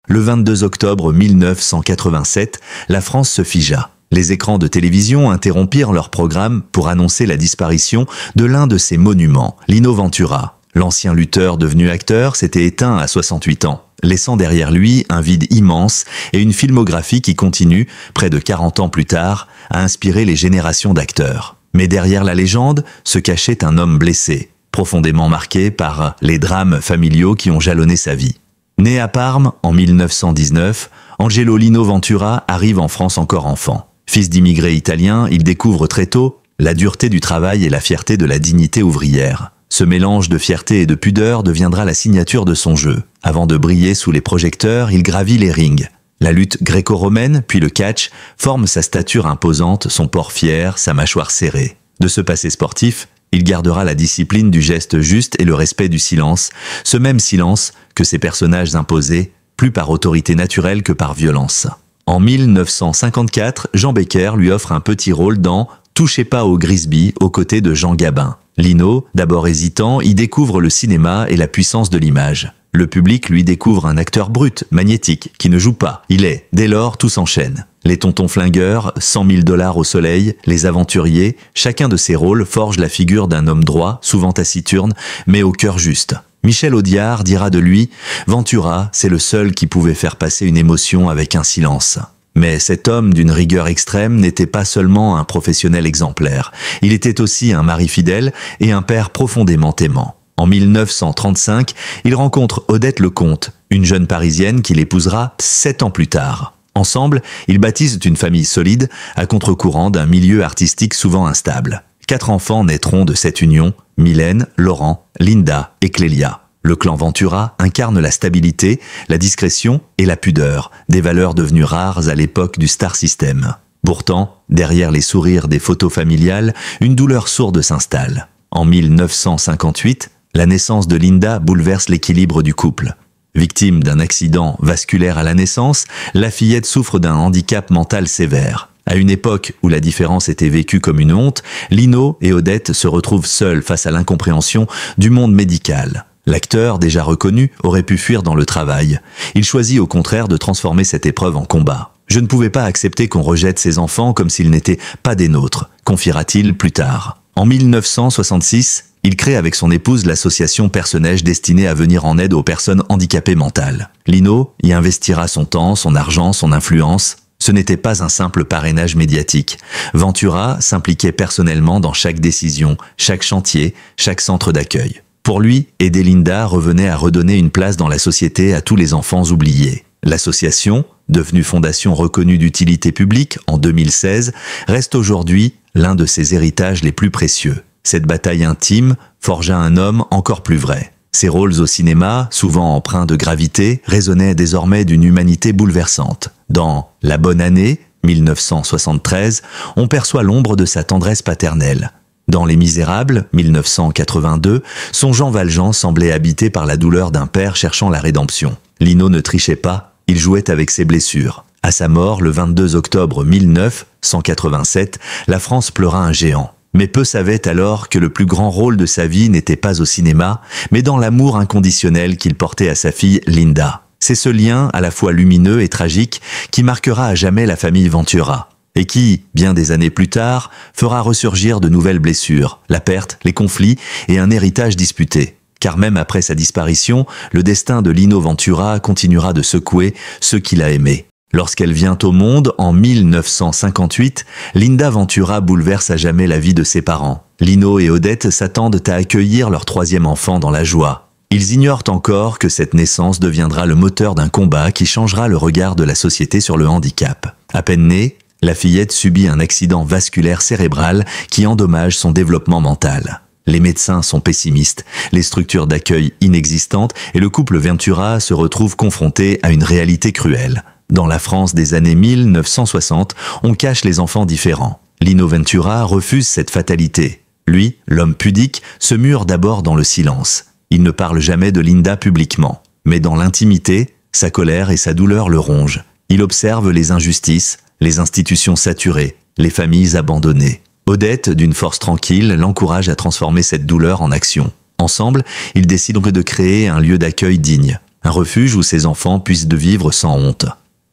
Le 22 octobre 1987, la France se figea. Les écrans de télévision interrompirent leur programme pour annoncer la disparition de l'un de ses monuments, Lino Ventura. L'ancien lutteur devenu acteur s'était éteint à 68 ans, laissant derrière lui un vide immense et une filmographie qui continue, près de 40 ans plus tard, à inspirer les générations d'acteurs. Mais derrière la légende se cachait un homme blessé, profondément marqué par les drames familiaux qui ont jalonné sa vie. Né à Parme en 1919, Angelo Lino Ventura arrive en France encore enfant. Fils d'immigrés italiens, il découvre très tôt la dureté du travail et la fierté de la dignité ouvrière. Ce mélange de fierté et de pudeur deviendra la signature de son jeu. Avant de briller sous les projecteurs, il gravit les rings. La lutte gréco-romaine, puis le catch, forment sa stature imposante, son port fier, sa mâchoire serrée. De ce passé sportif, il gardera la discipline du geste juste et le respect du silence, ce même silence que ses personnages imposaient, plus par autorité naturelle que par violence. En 1954, Jean Becker lui offre un petit rôle dans « Touchez pas au Grisby » aux côtés de Jean Gabin. Lino, d'abord hésitant, y découvre le cinéma et la puissance de l'image. Le public lui découvre un acteur brut, magnétique, qui ne joue pas. Il est, dès lors, tout s'enchaîne. Les tontons flingueurs, 100 000 $ au soleil, les aventuriers, chacun de ces rôles forge la figure d'un homme droit, souvent taciturne, mais au cœur juste. Michel Audiard dira de lui « Ventura, c'est le seul qui pouvait faire passer une émotion avec un silence ». Mais cet homme d'une rigueur extrême n'était pas seulement un professionnel exemplaire, il était aussi un mari fidèle et un père profondément aimant. En 1935, il rencontre Odette Lecomte, une jeune Parisienne qu'il épousera 7 ans plus tard. Ensemble, ils bâtissent une famille solide, à contre-courant d'un milieu artistique souvent instable. 4 enfants naîtront de cette union, Mylène, Laurent, Linda et Clélia. Le clan Ventura incarne la stabilité, la discrétion et la pudeur, des valeurs devenues rares à l'époque du star system. Pourtant, derrière les sourires des photos familiales, une douleur sourde s'installe. En 1958, la naissance de Linda bouleverse l'équilibre du couple. Victime d'un accident vasculaire à la naissance, la fillette souffre d'un handicap mental sévère. À une époque où la différence était vécue comme une honte, Lino et Odette se retrouvent seuls face à l'incompréhension du monde médical. L'acteur, déjà reconnu, aurait pu fuir dans le travail. Il choisit au contraire de transformer cette épreuve en combat. « Je ne pouvais pas accepter qu'on rejette ses enfants comme s'ils n'étaient pas des nôtres », confiera-t-il plus tard. En 1966, il crée avec son épouse l'association Perce-Neige destinée à venir en aide aux personnes handicapées mentales. Lino y investira son temps, son argent, son influence. Ce n'était pas un simple parrainage médiatique. Ventura s'impliquait personnellement dans chaque décision, chaque chantier, chaque centre d'accueil. Pour lui, aider Linda revenait à redonner une place dans la société à tous les enfants oubliés. L'association, devenue fondation reconnue d'utilité publique en 2016, reste aujourd'hui l'un de ses héritages les plus précieux. Cette bataille intime forgea un homme encore plus vrai. Ses rôles au cinéma, souvent empreints de gravité, résonnaient désormais d'une humanité bouleversante. Dans « La bonne année » 1973, on perçoit l'ombre de sa tendresse paternelle. Dans Les Misérables, 1982, son Jean Valjean semblait habité par la douleur d'un père cherchant la rédemption. Lino ne trichait pas, il jouait avec ses blessures. À sa mort, le 22 octobre 1987, la France pleura un géant. Mais peu savaient alors que le plus grand rôle de sa vie n'était pas au cinéma, mais dans l'amour inconditionnel qu'il portait à sa fille Linda. C'est ce lien, à la fois lumineux et tragique, qui marquera à jamais la famille Ventura. Et qui, bien des années plus tard, fera ressurgir de nouvelles blessures, la perte, les conflits et un héritage disputé. Car même après sa disparition, le destin de Lino Ventura continuera de secouer ceux qu'il a aimés. Lorsqu'elle vient au monde, en 1958, Linda Ventura bouleverse à jamais la vie de ses parents. Lino et Odette s'attendent à accueillir leur 3e enfant dans la joie. Ils ignorent encore que cette naissance deviendra le moteur d'un combat qui changera le regard de la société sur le handicap. À peine née, la fillette subit un accident vasculaire cérébral qui endommage son développement mental. Les médecins sont pessimistes, les structures d'accueil inexistantes et le couple Ventura se retrouve confronté à une réalité cruelle. Dans la France des années 1960, on cache les enfants différents. Lino Ventura refuse cette fatalité. Lui, l'homme pudique, se mure d'abord dans le silence. Il ne parle jamais de Linda publiquement. Mais dans l'intimité, sa colère et sa douleur le rongent. Il observe les injustices, les institutions saturées, les familles abandonnées. Odette, d'une force tranquille, l'encourage à transformer cette douleur en action. Ensemble, ils décident de créer un lieu d'accueil digne. un refuge où ses enfants puissent de vivre sans honte.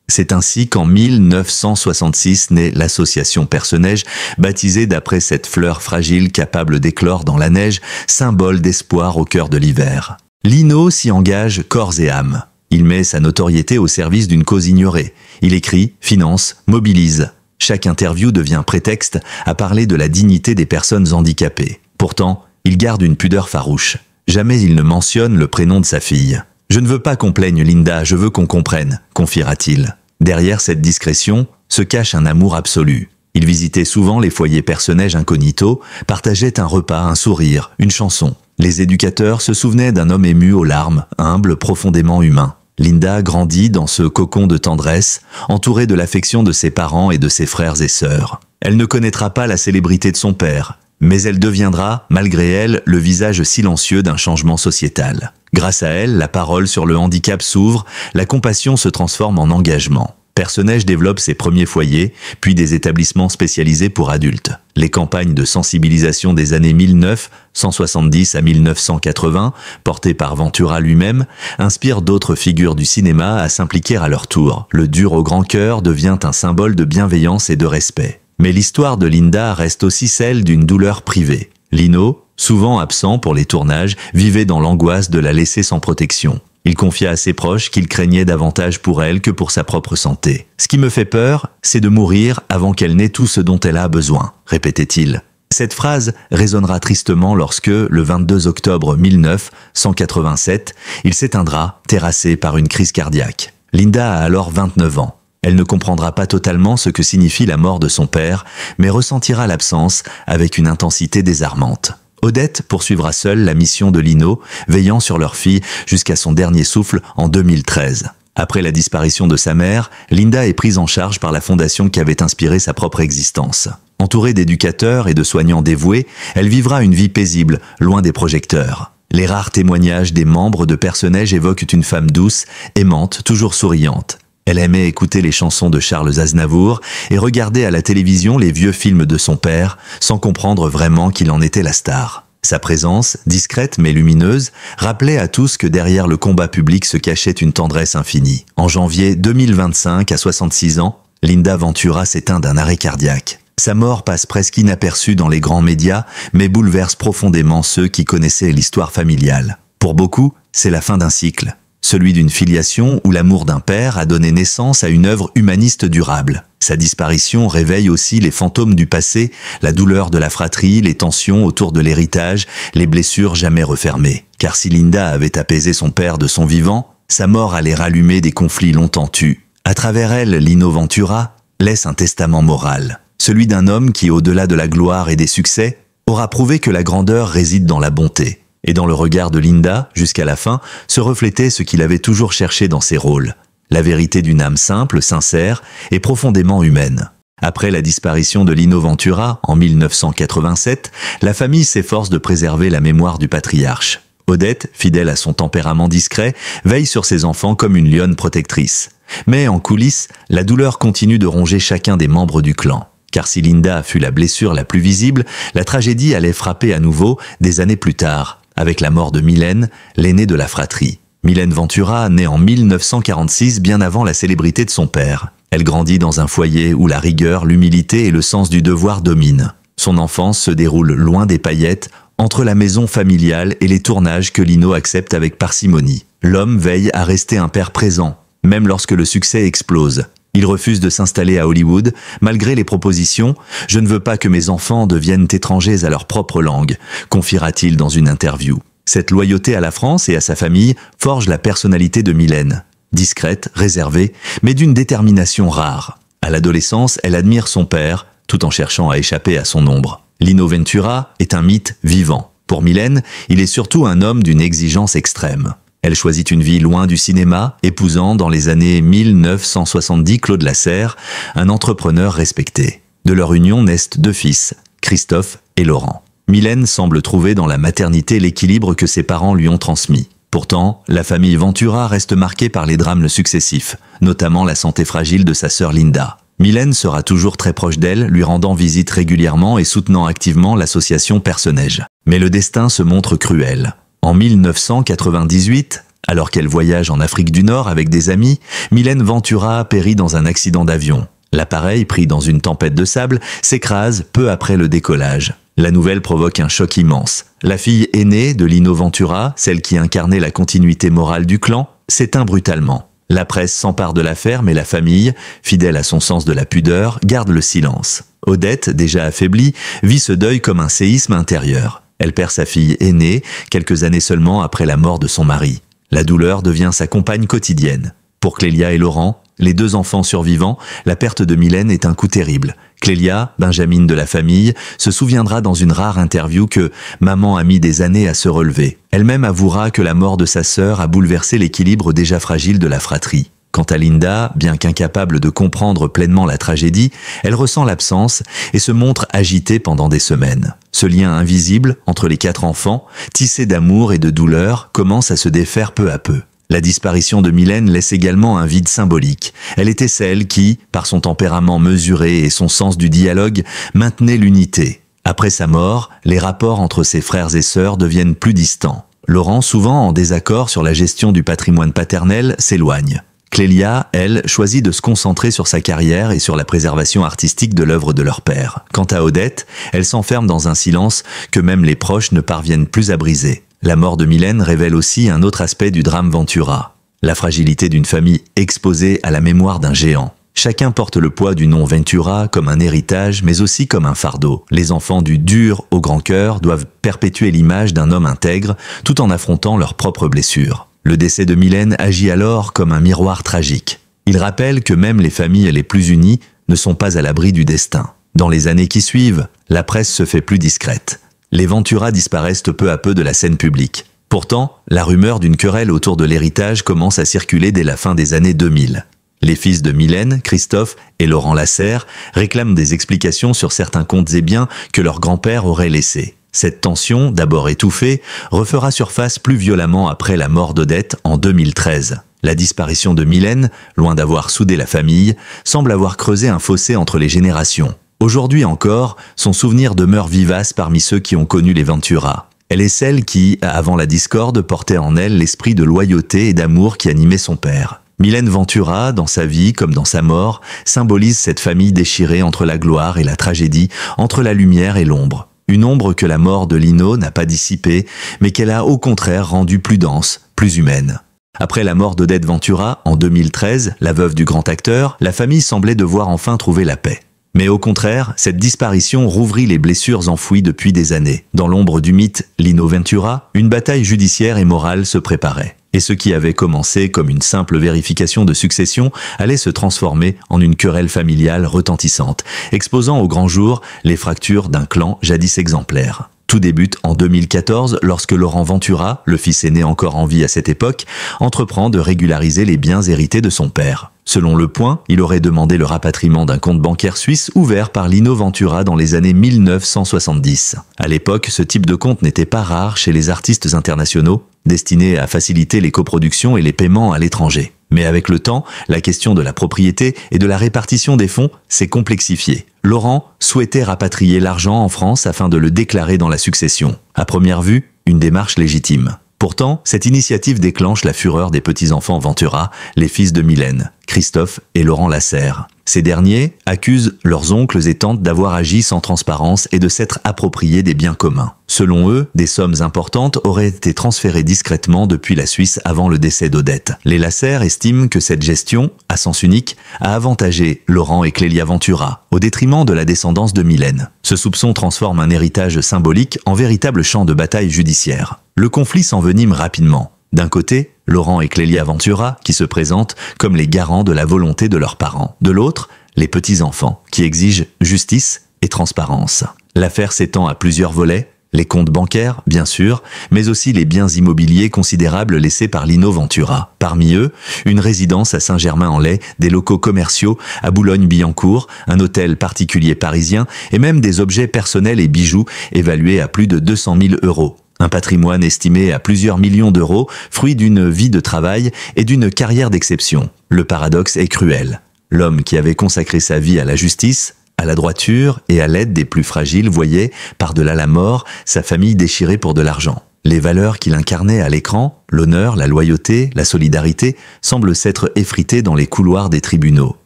C'est ainsi qu'en 1966 naît l'association Perce-Neige, baptisée d'après cette fleur fragile capable d'éclore dans la neige, symbole d'espoir au cœur de l'hiver. Lino s'y engage corps et âme. Il met sa notoriété au service d'une cause ignorée. Il écrit, finance, mobilise. Chaque interview devient prétexte à parler de la dignité des personnes handicapées. Pourtant, il garde une pudeur farouche. Jamais il ne mentionne le prénom de sa fille. « Je ne veux pas qu'on plaigne Linda, je veux qu'on comprenne », confiera-t-il. Derrière cette discrétion se cache un amour absolu. Il visitait souvent les foyers Perce-Neige incognito, partageait un repas, un sourire, une chanson. Les éducateurs se souvenaient d'un homme ému aux larmes, humble, profondément humain. Linda grandit dans ce cocon de tendresse, entourée de l'affection de ses parents et de ses frères et sœurs. Elle ne connaîtra pas la célébrité de son père, mais elle deviendra, malgré elle, le visage silencieux d'un changement sociétal. Grâce à elle, la parole sur le handicap s'ouvre, la compassion se transforme en engagement. Perce-Neige développe ses premiers foyers, puis des établissements spécialisés pour adultes. Les campagnes de sensibilisation des années 1970 à 1980, portées par Ventura lui-même, inspirent d'autres figures du cinéma à s'impliquer à leur tour. Le dur au grand cœur devient un symbole de bienveillance et de respect. Mais l'histoire de Linda reste aussi celle d'une douleur privée. Lino, souvent absent pour les tournages, vivait dans l'angoisse de la laisser sans protection. Il confia à ses proches qu'il craignait davantage pour elle que pour sa propre santé. « Ce qui me fait peur, c'est de mourir avant qu'elle n'ait tout ce dont elle a besoin », répétait-il. Cette phrase résonnera tristement lorsque, le 22 octobre 1987, il s'éteindra, terrassé par une crise cardiaque. Linda a alors 29 ans. Elle ne comprendra pas totalement ce que signifie la mort de son père, mais ressentira l'absence avec une intensité désarmante. Odette poursuivra seule la mission de Lino, veillant sur leur fille jusqu'à son dernier souffle en 2013. Après la disparition de sa mère, Linda est prise en charge par la fondation qui avait inspiré sa propre existence. Entourée d'éducateurs et de soignants dévoués, elle vivra une vie paisible, loin des projecteurs. Les rares témoignages des membres de Perce-Neige évoquent une femme douce, aimante, toujours souriante. Elle aimait écouter les chansons de Charles Aznavour et regarder à la télévision les vieux films de son père, sans comprendre vraiment qu'il en était la star. Sa présence, discrète mais lumineuse, rappelait à tous que derrière le combat public se cachait une tendresse infinie. En janvier 2025, à 66 ans, Linda Ventura s'éteint d'un arrêt cardiaque. Sa mort passe presque inaperçue dans les grands médias, mais bouleverse profondément ceux qui connaissaient l'histoire familiale. Pour beaucoup, c'est la fin d'un cycle. Celui d'une filiation où l'amour d'un père a donné naissance à une œuvre humaniste durable. Sa disparition réveille aussi les fantômes du passé, la douleur de la fratrie, les tensions autour de l'héritage, les blessures jamais refermées. Car si Linda avait apaisé son père de son vivant, sa mort allait rallumer des conflits longtemps tus. À travers elle, Lino Ventura laisse un testament moral. Celui d'un homme qui, au-delà de la gloire et des succès, aura prouvé que la grandeur réside dans la bonté. Et dans le regard de Linda, jusqu'à la fin, se reflétait ce qu'il avait toujours cherché dans ses rôles. La vérité d'une âme simple, sincère et profondément humaine. Après la disparition de Lino Ventura, en 1987, la famille s'efforce de préserver la mémoire du patriarche. Odette, fidèle à son tempérament discret, veille sur ses enfants comme une lionne protectrice. Mais en coulisses, la douleur continue de ronger chacun des membres du clan. Car si Linda fut la blessure la plus visible, la tragédie allait frapper à nouveau des années plus tard, avec la mort de Mylène, l'aînée de la fratrie. Mylène Ventura naît en 1946, bien avant la célébrité de son père. Elle grandit dans un foyer où la rigueur, l'humilité et le sens du devoir dominent. Son enfance se déroule loin des paillettes, entre la maison familiale et les tournages que Lino accepte avec parcimonie. L'homme veille à rester un père présent, même lorsque le succès explose. Il refuse de s'installer à Hollywood, malgré les propositions « Je ne veux pas que mes enfants deviennent étrangers à leur propre langue », confiera-t-il dans une interview. Cette loyauté à la France et à sa famille forge la personnalité de Mylène. Discrète, réservée, mais d'une détermination rare. À l'adolescence, elle admire son père, tout en cherchant à échapper à son ombre. Lino Ventura est un mythe vivant. Pour Mylène, il est surtout un homme d'une exigence extrême. Elle choisit une vie loin du cinéma, épousant dans les années 1970 Claude Lasserre, un entrepreneur respecté. De leur union naissent 2 fils, Christophe et Laurent. Mylène semble trouver dans la maternité l'équilibre que ses parents lui ont transmis. Pourtant, la famille Ventura reste marquée par les drames successifs, notamment la santé fragile de sa sœur Linda. Mylène sera toujours très proche d'elle, lui rendant visite régulièrement et soutenant activement l'association Perce-Neige. Mais le destin se montre cruel. En 1998, Alors qu'elle voyage en Afrique du Nord avec des amis, Mylène Ventura périt dans un accident d'avion. L'appareil, pris dans une tempête de sable, s'écrase peu après le décollage. La nouvelle provoque un choc immense. La fille aînée de Lino Ventura, celle qui incarnait la continuité morale du clan, s'éteint brutalement. La presse s'empare de l'affaire, mais la famille, fidèle à son sens de la pudeur, garde le silence. Odette, déjà affaiblie, vit ce deuil comme un séisme intérieur. Elle perd sa fille aînée, quelques années seulement après la mort de son mari. La douleur devient sa compagne quotidienne. Pour Clélia et Laurent, les deux enfants survivants, la perte de Mylène est un coup terrible. Clélia, benjamine de la famille, se souviendra dans une rare interview que maman a mis des années à se relever. Elle-même avouera que la mort de sa sœur a bouleversé l'équilibre déjà fragile de la fratrie. Quant à Linda, bien qu'incapable de comprendre pleinement la tragédie, elle ressent l'absence et se montre agitée pendant des semaines. Ce lien invisible entre les 4 enfants, tissé d'amour et de douleur, commence à se défaire peu à peu. La disparition de Mylène laisse également un vide symbolique. Elle était celle qui, par son tempérament mesuré et son sens du dialogue, maintenait l'unité. Après sa mort, les rapports entre ses frères et sœurs deviennent plus distants. Laurent, souvent en désaccord sur la gestion du patrimoine paternel, s'éloigne. Clélia, elle, choisit de se concentrer sur sa carrière et sur la préservation artistique de l'œuvre de leur père. Quant à Odette, elle s'enferme dans un silence que même les proches ne parviennent plus à briser. La mort de Mylène révèle aussi un autre aspect du drame Ventura. La fragilité d'une famille exposée à la mémoire d'un géant. Chacun porte le poids du nom Ventura comme un héritage, mais aussi comme un fardeau. Les enfants du dur au grand cœur doivent perpétuer l'image d'un homme intègre, tout en affrontant leurs propres blessures. Le décès de Mylène agit alors comme un miroir tragique. Il rappelle que même les familles les plus unies ne sont pas à l'abri du destin. Dans les années qui suivent, la presse se fait plus discrète. Les Ventura disparaissent peu à peu de la scène publique. Pourtant, la rumeur d'une querelle autour de l'héritage commence à circuler dès la fin des années 2000. Les fils de Mylène, Christophe et Laurent Lasserre réclament des explications sur certains comptes et biens que leur grand-père aurait laissés. Cette tension, d'abord étouffée, refera surface plus violemment après la mort d'Odette en 2013. La disparition de Mylène, loin d'avoir soudé la famille, semble avoir creusé un fossé entre les générations. Aujourd'hui encore, son souvenir demeure vivace parmi ceux qui ont connu les Ventura. Elle est celle qui, avant la discorde, portait en elle l'esprit de loyauté et d'amour qui animait son père. Mylène Ventura, dans sa vie comme dans sa mort, symbolise cette famille déchirée entre la gloire et la tragédie, entre la lumière et l'ombre. Une ombre que la mort de Lino n'a pas dissipée, mais qu'elle a au contraire rendue plus dense, plus humaine. Après la mort d'Odette Ventura, en 2013, la veuve du grand acteur, la famille semblait devoir enfin trouver la paix. Mais au contraire, cette disparition rouvrit les blessures enfouies depuis des années. Dans l'ombre du mythe Lino Ventura, une bataille judiciaire et morale se préparait. Et ce qui avait commencé comme une simple vérification de succession allait se transformer en une querelle familiale retentissante, exposant au grand jour les fractures d'un clan jadis exemplaire. Tout débute en 2014 lorsque Laurent Ventura, le fils aîné encore en vie à cette époque, entreprend de régulariser les biens hérités de son père. Selon Le Point, il aurait demandé le rapatriement d'un compte bancaire suisse ouvert par Lino Ventura dans les années 1970. À l'époque, ce type de compte n'était pas rare chez les artistes internationaux, destinés à faciliter les coproductions et les paiements à l'étranger. Mais avec le temps, la question de la propriété et de la répartition des fonds s'est complexifiée. Laurent souhaitait rapatrier l'argent en France afin de le déclarer dans la succession. À première vue, une démarche légitime. Pourtant, cette initiative déclenche la fureur des petits-enfants Ventura, les fils de Mylène, Christophe et Laurent Lasserre. Ces derniers accusent leurs oncles et tantes d'avoir agi sans transparence et de s'être appropriés des biens communs. Selon eux, des sommes importantes auraient été transférées discrètement depuis la Suisse avant le décès d'Odette. Les Lasserre estiment que cette gestion, à sens unique, a avantagé Laurent et Clélia Ventura, au détriment de la descendance de Mylène. Ce soupçon transforme un héritage symbolique en véritable champ de bataille judiciaire. Le conflit s'envenime rapidement. D'un côté, Laurent et Clélia Ventura, qui se présentent comme les garants de la volonté de leurs parents. De l'autre, les petits-enfants, qui exigent justice et transparence. L'affaire s'étend à plusieurs volets, les comptes bancaires, bien sûr, mais aussi les biens immobiliers considérables laissés par Lino Ventura. Parmi eux, une résidence à Saint-Germain-en-Laye, des locaux commerciaux à Boulogne-Billancourt, un hôtel particulier parisien et même des objets personnels et bijoux évalués à plus de 200 000 €. Un patrimoine estimé à plusieurs millions d'euros, fruit d'une vie de travail et d'une carrière d'exception. Le paradoxe est cruel. L'homme qui avait consacré sa vie à la justice, à la droiture et à l'aide des plus fragiles voyait, par-delà la mort, sa famille déchirée pour de l'argent. Les valeurs qu'il incarnait à l'écran, l'honneur, la loyauté, la solidarité, semblent s'être effritées dans les couloirs des tribunaux.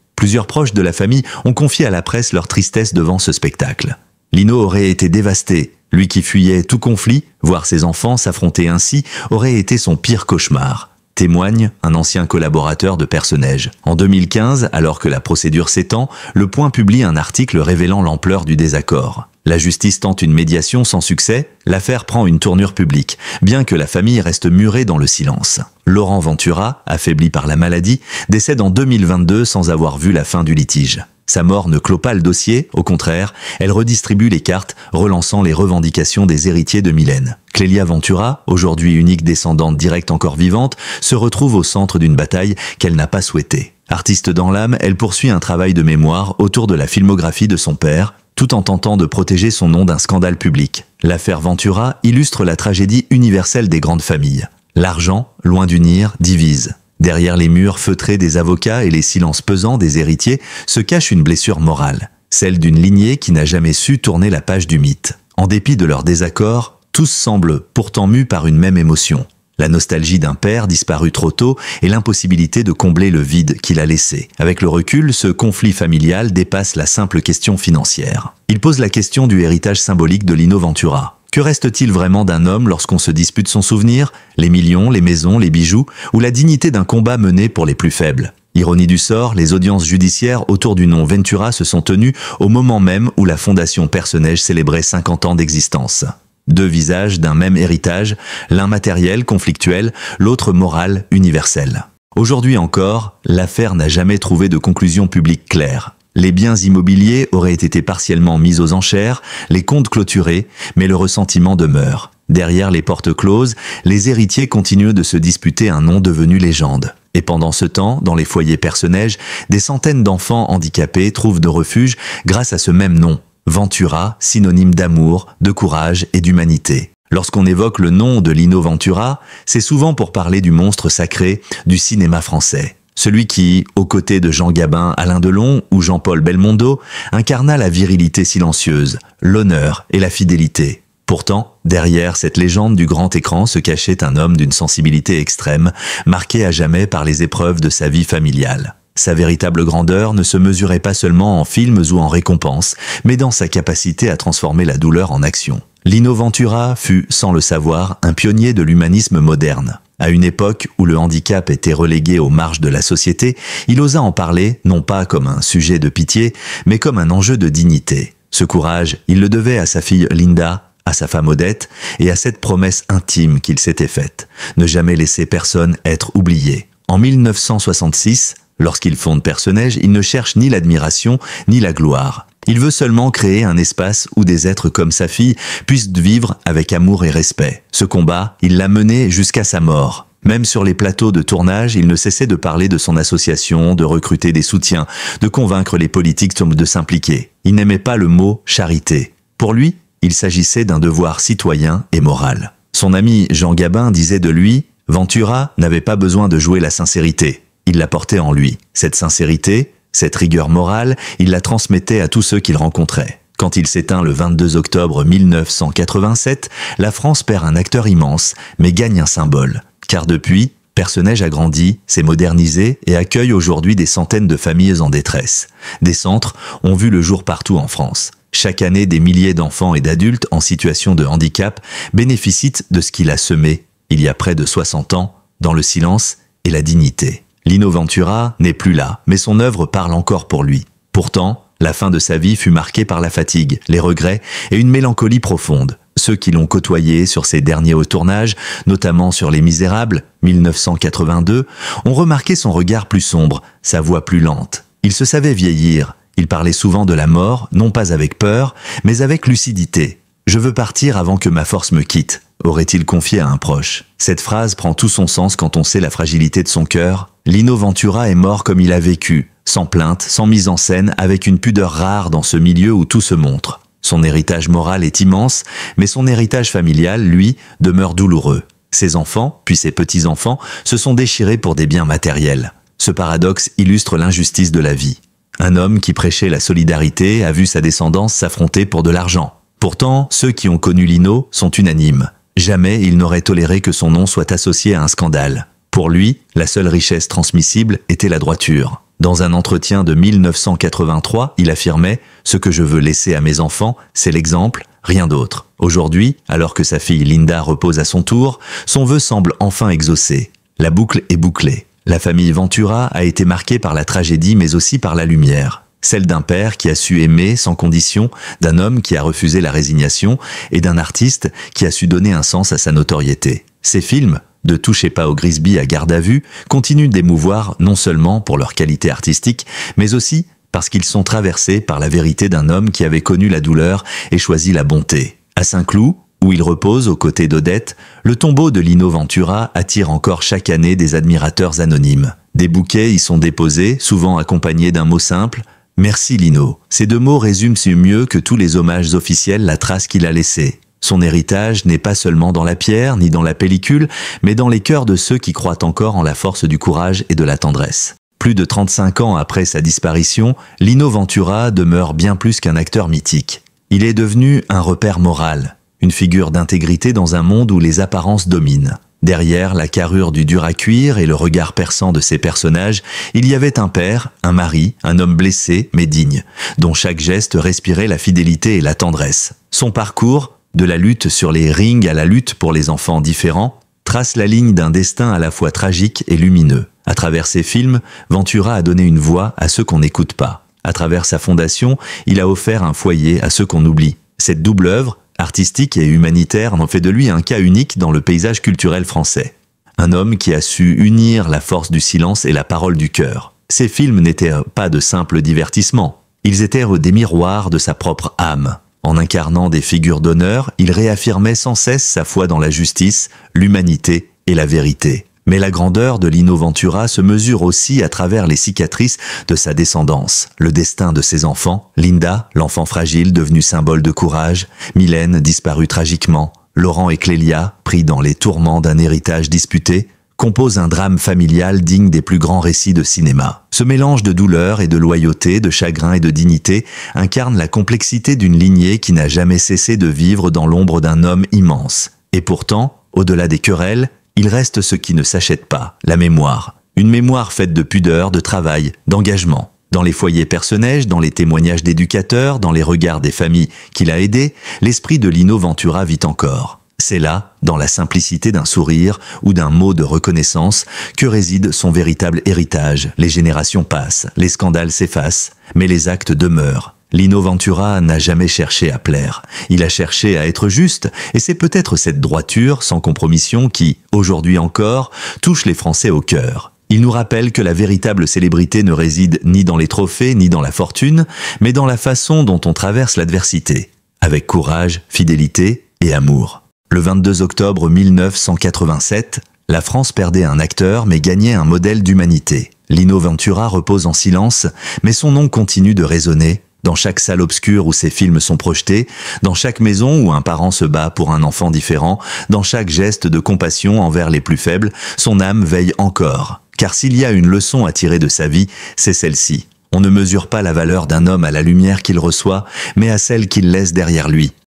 Plusieurs proches de la famille ont confié à la presse leur tristesse devant ce spectacle. Lino aurait été dévasté. Lui qui fuyait tout conflit, voir ses enfants s'affronter ainsi aurait été son pire cauchemar. Témoigne un ancien collaborateur de Personnage. En 2015, alors que la procédure s'étend, Le Point publie un article révélant l'ampleur du désaccord. La justice tente une médiation sans succès, l'affaire prend une tournure publique, bien que la famille reste murée dans le silence. Laurent Ventura, affaibli par la maladie, décède en 2022 sans avoir vu la fin du litige. Sa mort ne clôt pas le dossier, au contraire, elle redistribue les cartes, relançant les revendications des héritiers de Mylène. Clélia Ventura, aujourd'hui unique descendante directe encore vivante, se retrouve au centre d'une bataille qu'elle n'a pas souhaitée. Artiste dans l'âme, elle poursuit un travail de mémoire autour de la filmographie de son père, tout en tentant de protéger son nom d'un scandale public. L'affaire Ventura illustre la tragédie universelle des grandes familles. L'argent, loin d'unir, divise. Derrière les murs feutrés des avocats et les silences pesants des héritiers se cache une blessure morale, celle d'une lignée qui n'a jamais su tourner la page du mythe. En dépit de leurs désaccords, tous semblent pourtant mus par une même émotion. La nostalgie d'un père disparu trop tôt et l'impossibilité de combler le vide qu'il a laissé. Avec le recul, ce conflit familial dépasse la simple question financière. Il pose la question du héritage symbolique de Lino Ventura. Que reste-t-il vraiment d'un homme lorsqu'on se dispute son souvenir? Les millions, les maisons, les bijoux, ou la dignité d'un combat mené pour les plus faibles? Ironie du sort, les audiences judiciaires autour du nom Ventura se sont tenues au moment même où la fondation Personnage célébrait 50 ans d'existence. Deux visages d'un même héritage, l'un matériel, conflictuel, l'autre moral, universel. Aujourd'hui encore, l'affaire n'a jamais trouvé de conclusion publique claire. Les biens immobiliers auraient été partiellement mis aux enchères, les comptes clôturés, mais le ressentiment demeure. Derrière les portes closes, les héritiers continuent de se disputer un nom devenu légende. Et pendant ce temps, dans les foyers Personnage, des centaines d'enfants handicapés trouvent de refuge grâce à ce même nom. Ventura, synonyme d'amour, de courage et d'humanité. Lorsqu'on évoque le nom de Lino Ventura, c'est souvent pour parler du monstre sacré du cinéma français. Celui qui, aux côtés de Jean Gabin, Alain Delon ou Jean-Paul Belmondo, incarna la virilité silencieuse, l'honneur et la fidélité. Pourtant, derrière cette légende du grand écran se cachait un homme d'une sensibilité extrême, marqué à jamais par les épreuves de sa vie familiale. Sa véritable grandeur ne se mesurait pas seulement en films ou en récompenses, mais dans sa capacité à transformer la douleur en action. Lino Ventura fut, sans le savoir, un pionnier de l'humanisme moderne. À une époque où le handicap était relégué aux marges de la société, il osa en parler, non pas comme un sujet de pitié, mais comme un enjeu de dignité. Ce courage, il le devait à sa fille Linda, à sa femme Odette, et à cette promesse intime qu'il s'était faite, ne jamais laisser personne être oublié. En 1966, lorsqu'il fonde Personnage, il ne cherche ni l'admiration ni la gloire. Il veut seulement créer un espace où des êtres comme sa fille puissent vivre avec amour et respect. Ce combat, il l'a mené jusqu'à sa mort. Même sur les plateaux de tournage, il ne cessait de parler de son association, de recruter des soutiens, de convaincre les politiques de s'impliquer. Il n'aimait pas le mot « charité ». Pour lui, il s'agissait d'un devoir citoyen et moral. Son ami Jean Gabin disait de lui « Ventura n'avait pas besoin de jouer la sincérité. Il la portait en lui. Cette sincérité, cette rigueur morale, il la transmettait à tous ceux qu'il rencontrait. Quand il s'éteint le 22 octobre 1987, la France perd un acteur immense, mais gagne un symbole. Car depuis, Personnage a grandi, s'est modernisé et accueille aujourd'hui des centaines de familles en détresse. Des centres ont vu le jour partout en France. Chaque année, des milliers d'enfants et d'adultes en situation de handicap bénéficient de ce qu'il a semé, il y a près de 60 ans, dans le silence et la dignité. Lino Ventura n'est plus là, mais son œuvre parle encore pour lui. Pourtant, la fin de sa vie fut marquée par la fatigue, les regrets et une mélancolie profonde. Ceux qui l'ont côtoyé sur ses derniers tournages, notamment sur Les Misérables, 1982, ont remarqué son regard plus sombre, sa voix plus lente. Il se savait vieillir. Il parlait souvent de la mort, non pas avec peur, mais avec lucidité. « Je veux partir avant que ma force me quitte », aurait-il confié à un proche. Cette phrase prend tout son sens quand on sait la fragilité de son cœur. Lino Ventura est mort comme il a vécu, sans plainte, sans mise en scène, avec une pudeur rare dans ce milieu où tout se montre. Son héritage moral est immense, mais son héritage familial, lui, demeure douloureux. Ses enfants, puis ses petits-enfants, se sont déchirés pour des biens matériels. Ce paradoxe illustre l'injustice de la vie. Un homme qui prêchait la solidarité a vu sa descendance s'affronter pour de l'argent. Pourtant, ceux qui ont connu Lino sont unanimes. Jamais il n'aurait toléré que son nom soit associé à un scandale. Pour lui, la seule richesse transmissible était la droiture. Dans un entretien de 1983, il affirmait « Ce que je veux laisser à mes enfants, c'est l'exemple, rien d'autre ». Aujourd'hui, alors que sa fille Linda repose à son tour, son vœu semble enfin exaucé. La boucle est bouclée. La famille Ventura a été marquée par la tragédie mais aussi par la lumière. Celle d'un père qui a su aimer sans condition, d'un homme qui a refusé la résignation et d'un artiste qui a su donner un sens à sa notoriété. Ces films, de Touchez pas au Grisby à Garde à vue, continuent d'émouvoir non seulement pour leur qualité artistique, mais aussi parce qu'ils sont traversés par la vérité d'un homme qui avait connu la douleur et choisi la bonté. À Saint-Cloud, où il repose aux côtés d'Odette, le tombeau de Lino Ventura attire encore chaque année des admirateurs anonymes. Des bouquets y sont déposés, souvent accompagnés d'un mot simple « Merci Lino ». Ces deux mots résument mieux que tous les hommages officiels la trace qu'il a laissée. Son héritage n'est pas seulement dans la pierre ni dans la pellicule, mais dans les cœurs de ceux qui croient encore en la force du courage et de la tendresse. Plus de 35 ans après sa disparition, Lino Ventura demeure bien plus qu'un acteur mythique. Il est devenu un repère moral, une figure d'intégrité dans un monde où les apparences dominent. Derrière la carrure du dur à cuire et le regard perçant de ses personnages, il y avait un père, un mari, un homme blessé mais digne, dont chaque geste respirait la fidélité et la tendresse. Son parcours, de la lutte sur les rings à la lutte pour les enfants différents, trace la ligne d'un destin à la fois tragique et lumineux. À travers ses films, Ventura a donné une voix à ceux qu'on n'écoute pas. À travers sa fondation, il a offert un foyer à ceux qu'on oublie. Cette double œuvre, artistique et humanitaire, en fait de lui un cas unique dans le paysage culturel français. Un homme qui a su unir la force du silence et la parole du cœur. Ses films n'étaient pas de simples divertissements. Ils étaient des miroirs de sa propre âme. En incarnant des figures d'honneur, il réaffirmait sans cesse sa foi dans la justice, l'humanité et la vérité. Mais la grandeur de Lino Ventura se mesure aussi à travers les cicatrices de sa descendance, le destin de ses enfants, Linda, l'enfant fragile devenu symbole de courage, Mylène disparue tragiquement, Laurent et Clélia, pris dans les tourments d'un héritage disputé, composent un drame familial digne des plus grands récits de cinéma. Ce mélange de douleur et de loyauté, de chagrin et de dignité incarne la complexité d'une lignée qui n'a jamais cessé de vivre dans l'ombre d'un homme immense. Et pourtant, au-delà des querelles, il reste ce qui ne s'achète pas, la mémoire. Une mémoire faite de pudeur, de travail, d'engagement. Dans les foyers personnels, dans les témoignages d'éducateurs, dans les regards des familles qu'il a aidées, l'esprit de Lino Ventura vit encore. C'est là, dans la simplicité d'un sourire ou d'un mot de reconnaissance, que réside son véritable héritage. Les générations passent, les scandales s'effacent, mais les actes demeurent. Lino Ventura n'a jamais cherché à plaire. Il a cherché à être juste, et c'est peut-être cette droiture, sans compromission, qui, aujourd'hui encore, touche les Français au cœur. Il nous rappelle que la véritable célébrité ne réside ni dans les trophées, ni dans la fortune, mais dans la façon dont on traverse l'adversité, avec courage, fidélité et amour. Le 22 octobre 1987, la France perdait un acteur mais gagnait un modèle d'humanité. Lino Ventura repose en silence, mais son nom continue de résonner dans chaque salle obscure où ses films sont projetés, dans chaque maison où un parent se bat pour un enfant différent, dans chaque geste de compassion envers les plus faibles, son âme veille encore. Car s'il y a une leçon à tirer de sa vie, c'est celle-ci. On ne mesure pas la valeur d'un homme à la lumière qu'il reçoit, mais à celle qu'il laisse derrière lui.